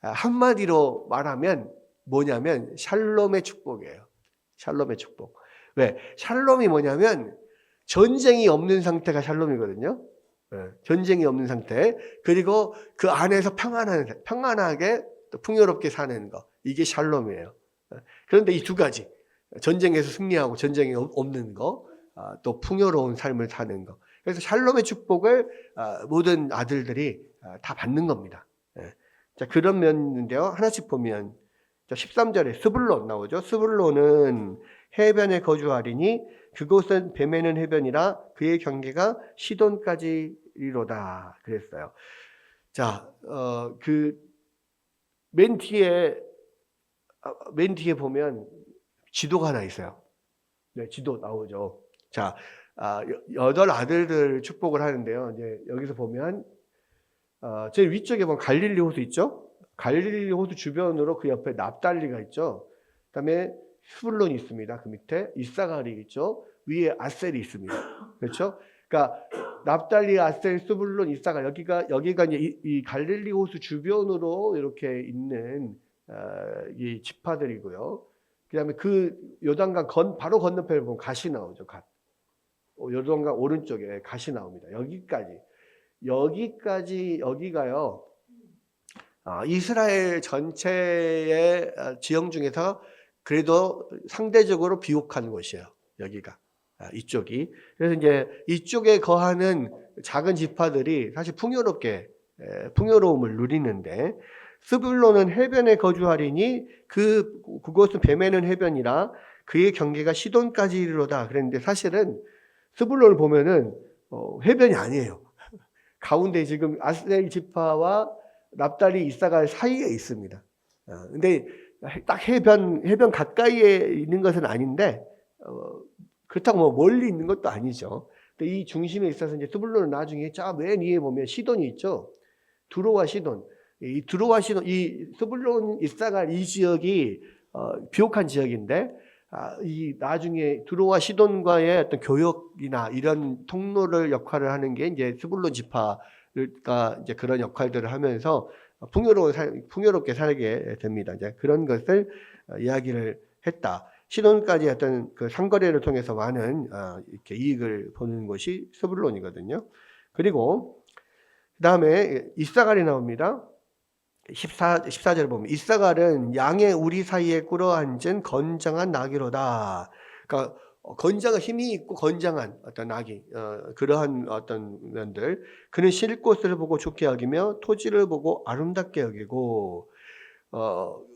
한마디로 말하면 뭐냐면 샬롬의 축복이에요. 샬롬의 축복. 왜? 샬롬이 뭐냐면 전쟁이 없는 상태가 샬롬이거든요. 전쟁이 없는 상태. 그리고 그 안에서 평안하게 또 풍요롭게 사는 거. 이게 샬롬이에요. 그런데 이 두 가지. 전쟁에서 승리하고 전쟁이 없는 거. 또 풍요로운 삶을 사는 거. 그래서 샬롬의 축복을 모든 아들들이 다 받는 겁니다. 자, 그런 면인데요. 하나씩 보면 13절에 스불론 나오죠. 스불론은 해변에 거주하리니 그곳은 뱀에는 해변이라 그의 경계가 시돈까지 이로다 그랬어요. 자, 그 맨 뒤에 보면 지도가 하나 있어요. 네, 지도 나오죠. 자, 8 아들들 축복을 하는데요. 이제 여기서 보면 제일 위쪽에 보면 갈릴리 호수 있죠. 갈릴리 호수 주변으로 그 옆에 납달리가 있죠. 그다음에 스불론이 있습니다. 그 밑에 이사갈이 있죠. 위에 아셀이 있습니다. 그렇죠? 그러니까 납달리, 아셀, 스불론, 이사갈 여기가 이제 이 갈릴리 호수 주변으로 이렇게 있는 이 지파들이고요. 그다음에 그 요단강 바로 건너편에 보면 갓이 나오죠. 갓. 요단강 오른쪽에 갓이 나옵니다. 여기가요. 이스라엘 전체의 지형 중에서 그래도 상대적으로 비옥한 곳이에요. 여기가. 이쪽이. 그래서 이제 이쪽에 거하는 작은 지파들이 사실 풍요로움을 누리는데, 스불론은 해변에 거주하리니 그곳은 뱀에는 해변이라 그의 경계가 시돈까지 이르로다 그랬는데, 사실은 스불론을 보면은 해변이 아니에요. 가운데 지금 아셀 지파와 납달리 이사갈 사이에 있습니다. 근데 딱 해변 가까이에 있는 것은 아닌데, 그렇다고 뭐 멀리 있는 것도 아니죠. 근데 이 중심에 있어서 이제 스불론은 나중에 맨 위에 보면 시돈이 있죠. 두로와 시돈. 이 스불론 이사갈 이 지역이 비옥한 지역인데, 이 나중에 두로와 시돈과의 어떤 교역이나 이런 통로를 역할을 하는 게 이제 스불론 지파가 이제 그런 역할들을 하면서 풍요롭게 살게 됩니다. 이제 그런 것을 이야기를 했다. 시돈까지 어떤 그 상거래를 통해서 많은 이렇게 이익을 보는 것이 스불론이거든요. 그리고 그 다음에 이사갈이 나옵니다. 14절 보면 이사갈은 양의 우리 사이에 꿇어앉은 건장한 나귀로다. 그러니까 건장한 힘이 있고 건장한 어떤 나귀, 그러한 어떤 면들. 그는 쉴 곳을 보고 좋게 여기며 토지를 보고 아름답게 여기고,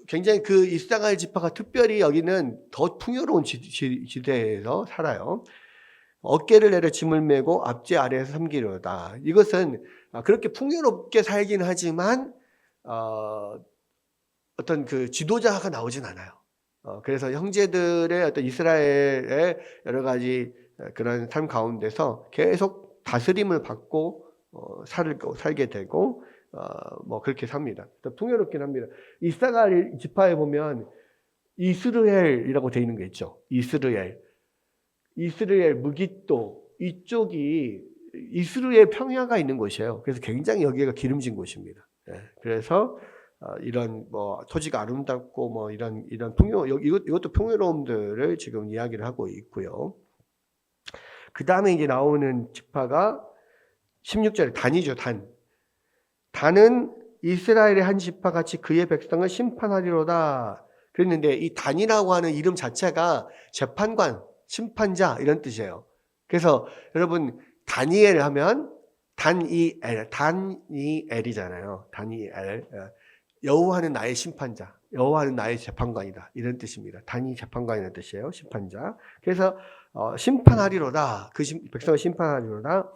굉장히 그 이사갈 지파가 특별히 여기는 더 풍요로운 지대에서 살아요. 어깨를 내려 짐을 메고 앞지 아래에서 섬기려다. 이것은 그렇게 풍요롭게 살긴 하지만 어떤 그 지도자가 나오진 않아요. 그래서 형제들의 어떤 이스라엘의 여러 가지 그런 삶 가운데서 계속 다스림을 받고 살게 되고 뭐 그렇게 삽니다. 풍요롭긴 합니다. 이사갈 지파에 보면 이스르엘이라고 되어 있는 게 있죠. 이스르엘, 무깃도 이쪽이 이스라엘 평야가 있는 곳이에요. 그래서 굉장히 여기가 기름진 곳입니다. 그래서 이런 뭐 토지가 아름답고 뭐 이런 이것도 풍요로움들을 지금 이야기를 하고 있고요. 그 다음에 이제 나오는 지파가 16절에 단이죠. 단은 이스라엘의 한 지파 같이 그의 백성을 심판하리로다 그랬는데, 이 단이라고 하는 이름 자체가 재판관, 심판자 이런 뜻이에요. 그래서 여러분 다니엘 하면 다니엘이잖아요. 다니엘. 여호와는 나의 심판자, 여호와는 나의 재판관이다 이런 뜻입니다. 단이 재판관이라는 뜻이에요. 심판자. 그래서 심판하리로다. 그 백성을 심판하리로다.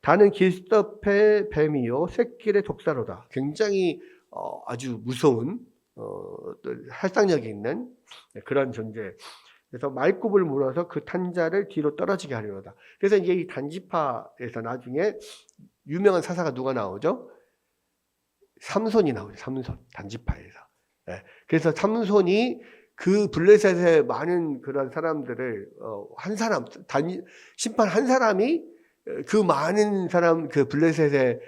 단은 길섭의 뱀이요 샛길의 독사로다. 굉장히 아주 무서운 살상력이 있는 그런 존재. 그래서 말굽을 물어서 그 탄자를 뒤로 떨어지게 하리로다. 그래서 이제 이 단지파에서 나중에 유명한 사사가 누가 나오죠? 삼손이 나오죠. 삼손, 단지파에서. 그래서 삼손이 그 블레셋의 많은 그런 사람들을 심판 한 사람이 그 많은 사람, 그 블레셋의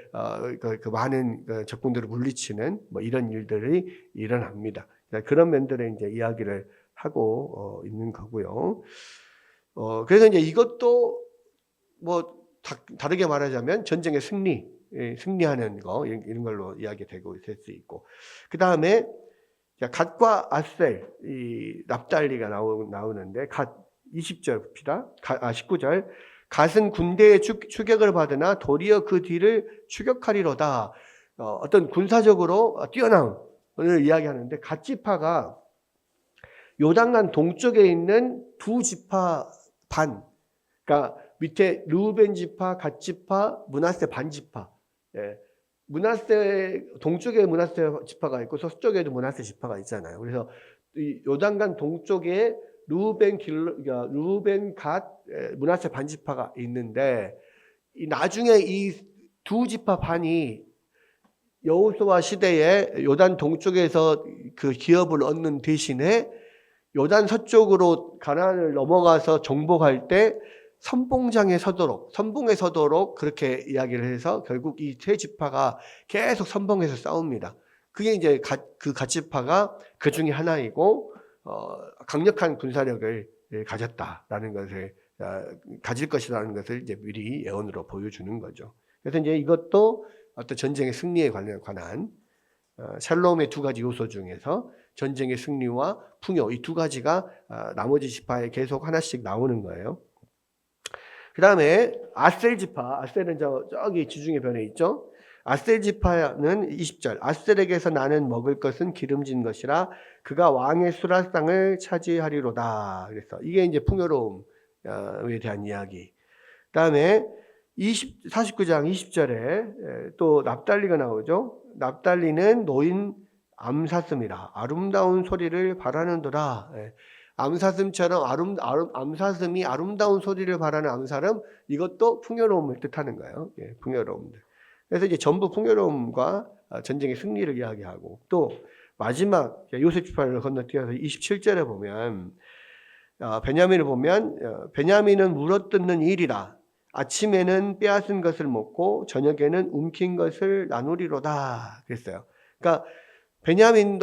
그 많은 적군들을 물리치는 뭐 이런 일들이 일어납니다. 그런 면들의 이제 이야기를 하고 있는 거고요. 그래서 이제 이것도 뭐 다르게 말하자면 전쟁의 승리하는 거 이런 걸로 이야기되고 될 수 있고, 그 다음에 갓과 아셀, 이 납달리가 나오는데 갓 20절 봅시다. 19절 갓은 군대의 추격을 받으나 도리어 그 뒤를 추격하리로다. 어떤 군사적으로 뛰어남을 이야기하는데, 갓 지파가 요단강 동쪽에 있는 두 지파 반, 그러니까 밑에 르우벤 지파, 갓 지파, 므낫세 반 지파. 므낫세 동쪽에 므낫세 지파가 있고 서쪽에도 므낫세 지파가 있잖아요. 그래서 이 요단강 동쪽에 르우벤, 갓, 므낫세 반 지파가 있는데, 나중에 이 두 지파 반이 여호수아 시대에 요단 동쪽에서 그 기업을 얻는 대신에 요단 서쪽으로 가나안을 넘어가서 정복할 때 선봉에 서도록 그렇게 이야기를 해서 결국 이 세 지파가 계속 선봉에서 싸웁니다. 그게 이제 그 갓 지파가 그 중에 하나이고, 강력한 군사력을 가졌다라는 것을, 가질 것이라는 것을 이제 미리 예언으로 보여주는 거죠. 그래서 이제 이것도 어떤 전쟁의 승리에 관한 샬롬의 두 가지 요소 중에서 전쟁의 승리와 풍요, 이 두 가지가 나머지 지파에 계속 하나씩 나오는 거예요. 그 다음에 아셀 지파, 아셀은 저기 지중해 변에 있죠. 아셀 지파는 20절 아셀에게서 나는 먹을 것은 기름진 것이라 그가 왕의 수라상을 차지하리로다. 그래서 이게 이제 풍요로움에 대한 이야기. 그 다음에 49장 20절에 또 납달리가 나오죠. 납달리는 노인 암사슴이라 아름다운 소리를 바라는도다. 암사슴처럼 암사슴이 아름다운 소리를 바라는 암사슴, 이것도 풍요로움을 뜻하는 거예요. 풍요로움들. 그래서 이제 전부 풍요로움과 전쟁의 승리를 이야기하고, 또 마지막 요셉 지파를 건너뛰어서 27절에 보면 베냐민을 보면 베냐민은 물어뜯는 일이라 아침에는 빼앗은 것을 먹고 저녁에는 움킨 것을 나누리로다 그랬어요. 그러니까 베냐민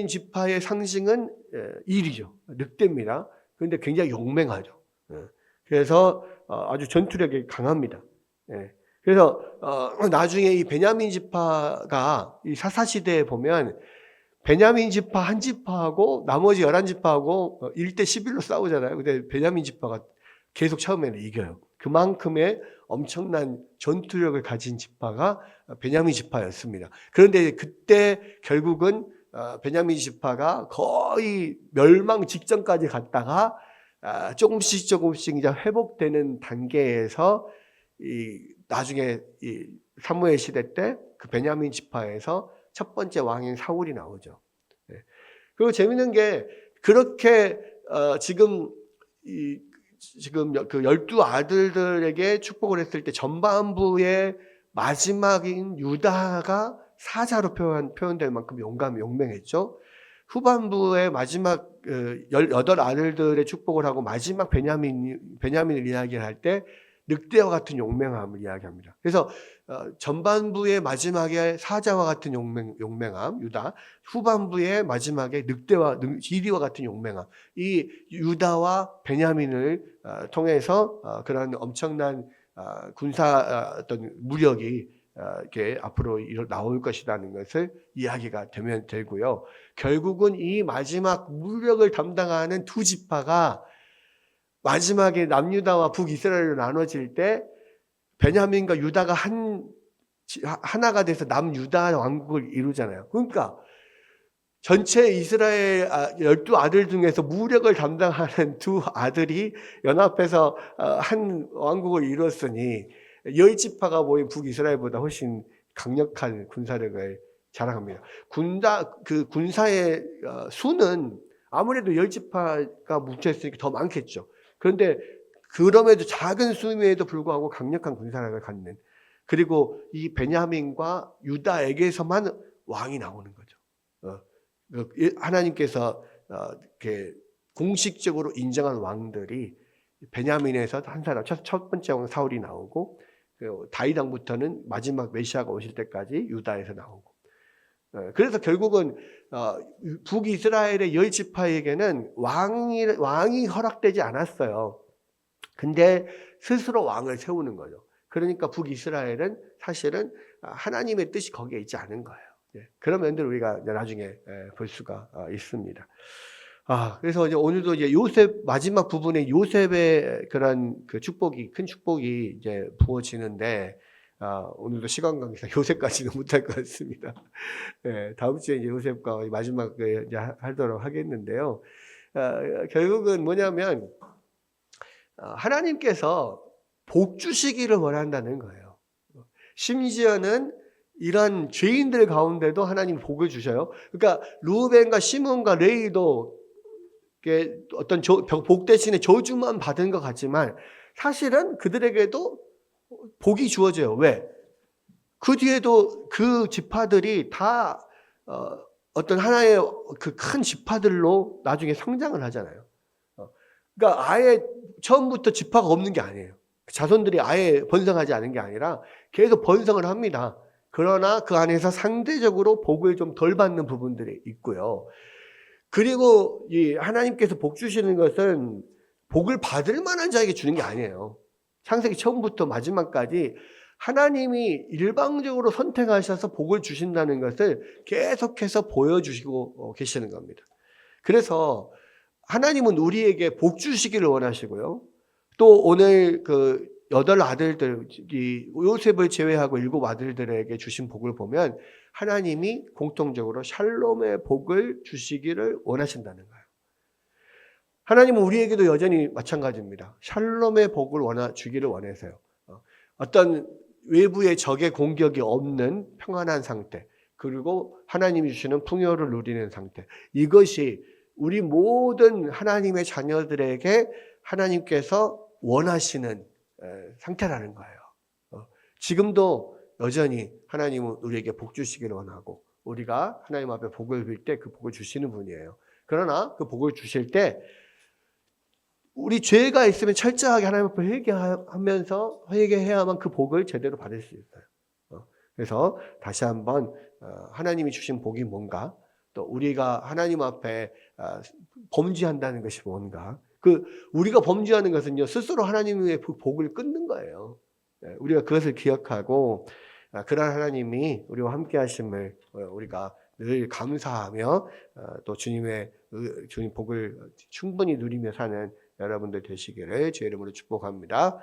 지파의 상징은 일이죠. 늑대입니다. 그런데 굉장히 용맹하죠. 그래서 아주 전투력이 강합니다. 그래서 나중에 이 베냐민 지파가 이 사사시대에 보면 베냐민 지파 한 지파하고 나머지 11지파하고 1대 11로 싸우잖아요. 근데 베냐민 지파가 계속 처음에는 이겨요. 그만큼의 엄청난 전투력을 가진 지파가 베냐민 지파였습니다. 그런데 그때 결국은 베냐민 지파가 거의 멸망 직전까지 갔다가 조금씩 이제 회복되는 단계에서 나중에 사무엘 시대 때 그 베냐민 지파에서 첫 번째 왕인 사울이 나오죠. 그리고 재밌는 게 그렇게 지금 그 12아들들에게 축복을 했을 때 전반부의 마지막인 유다가 사자로 표현될 만큼 용맹했죠. 후반부의 마지막 18아들들의 축복을 하고 마지막 베냐민을 이야기할 때 늑대와 같은 용맹함을 이야기합니다. 그래서 전반부의 마지막에 사자와 같은 용맹함 유다, 후반부의 마지막에 지리와 같은 용맹함, 이 유다와 베냐민을 통해서 그런 엄청난 군사 어떤 무력이 이렇게 앞으로 나올 것이라는 것을 이야기가 되고요. 결국은 이 마지막 무력을 담당하는 두 지파가 마지막에 남유다와 북이스라엘로 나눠질 때 베냐민과 유다가 하나가 돼서 남유다 왕국을 이루잖아요. 그러니까 전체 이스라엘 12아들 중에서 무력을 담당하는 두 아들이 연합해서 한 왕국을 이뤘으니 10지파가 모인 북이스라엘보다 훨씬 강력한 군사력을 자랑합니다. 군사의 수는 아무래도 10지파가 뭉쳐있으니까 더 많겠죠. 그런데 그럼에도 작은 수임에도 불구하고 강력한 군사력을 갖는, 그리고 이 베냐민과 유다에게서만 왕이 나오는 거죠. 하나님께서 이렇게 공식적으로 인정한 왕들이 베냐민에서 한 사람, 첫 번째 왕 사울이 나오고, 다윗 왕부터는 마지막 메시아가 오실 때까지 유다에서 나오고, 그래서 결국은 북이스라엘의 10지파에게는 왕이 허락되지 않았어요. 근데 스스로 왕을 세우는 거죠. 그러니까 북이스라엘은 사실은 하나님의 뜻이 거기에 있지 않은 거예요. 그런 면들을 우리가 나중에 볼 수가 있습니다. 그래서 이제 오늘도 이제 요셉 마지막 부분에 요셉의 그런 그 축복이 큰 축복이 이제 부어지는데 오늘도 시간 관계상 요셉까지는 못할 것 같습니다. 다음 주에 이제 요셉과 마지막에 이제 하도록 하겠는데요. 결국은 뭐냐면 하나님께서 복 주시기를 원한다는 거예요. 심지어는 이런 죄인들 가운데도 하나님 복을 주셔요. 그러니까 루벤과 시몬과 레위도 어떤 복 대신에 저주만 받은 것 같지만 사실은 그들에게도 복이 주어져요. 왜? 그 뒤에도 그 지파들이 다 어떤 하나의 그 큰 지파들로 나중에 성장을 하잖아요. 그러니까 아예 처음부터 지파가 없는 게 아니에요. 자손들이 아예 번성하지 않은 게 아니라 계속 번성을 합니다. 그러나 그 안에서 상대적으로 복을 좀 덜 받는 부분들이 있고요. 그리고 이 하나님께서 복 주시는 것은 복을 받을 만한 자에게 주는 게 아니에요. 창세기 처음부터 마지막까지 하나님이 일방적으로 선택하셔서 복을 주신다는 것을 계속해서 보여주시고 계시는 겁니다. 그래서 하나님은 우리에게 복 주시기를 원하시고요. 또 오늘 그 8 아들들, 요셉을 제외하고 7 아들들에게 주신 복을 보면 하나님이 공통적으로 샬롬의 복을 주시기를 원하신다는 거예요. 하나님은 우리에게도 여전히 마찬가지입니다. 샬롬의 복을 주기를 원해서요. 어떤 외부의 적의 공격이 없는 평안한 상태, 그리고 하나님이 주시는 풍요를 누리는 상태, 이것이 우리 모든 하나님의 자녀들에게 하나님께서 원하시는 상태라는 거예요. 지금도 여전히 하나님은 우리에게 복 주시기를 원하고 우리가 하나님 앞에 복을 빌 때 그 복을 주시는 분이에요. 그러나 그 복을 주실 때 우리 죄가 있으면 철저하게 하나님 앞에 회개하면서 회개해야만 그 복을 제대로 받을 수 있어요. 그래서 다시 한번 하나님이 주신 복이 뭔가, 또 우리가 하나님 앞에 범죄한다는 것이 뭔가. 우리가 범죄하는 것은요, 스스로 하나님의 복을 끊는 거예요. 우리가 그것을 기억하고 그런 하나님이 우리와 함께 하심을 우리가 늘 감사하며 또 주님 복을 충분히 누리며 사는 여러분들 되시기를 주의 이름으로 축복합니다.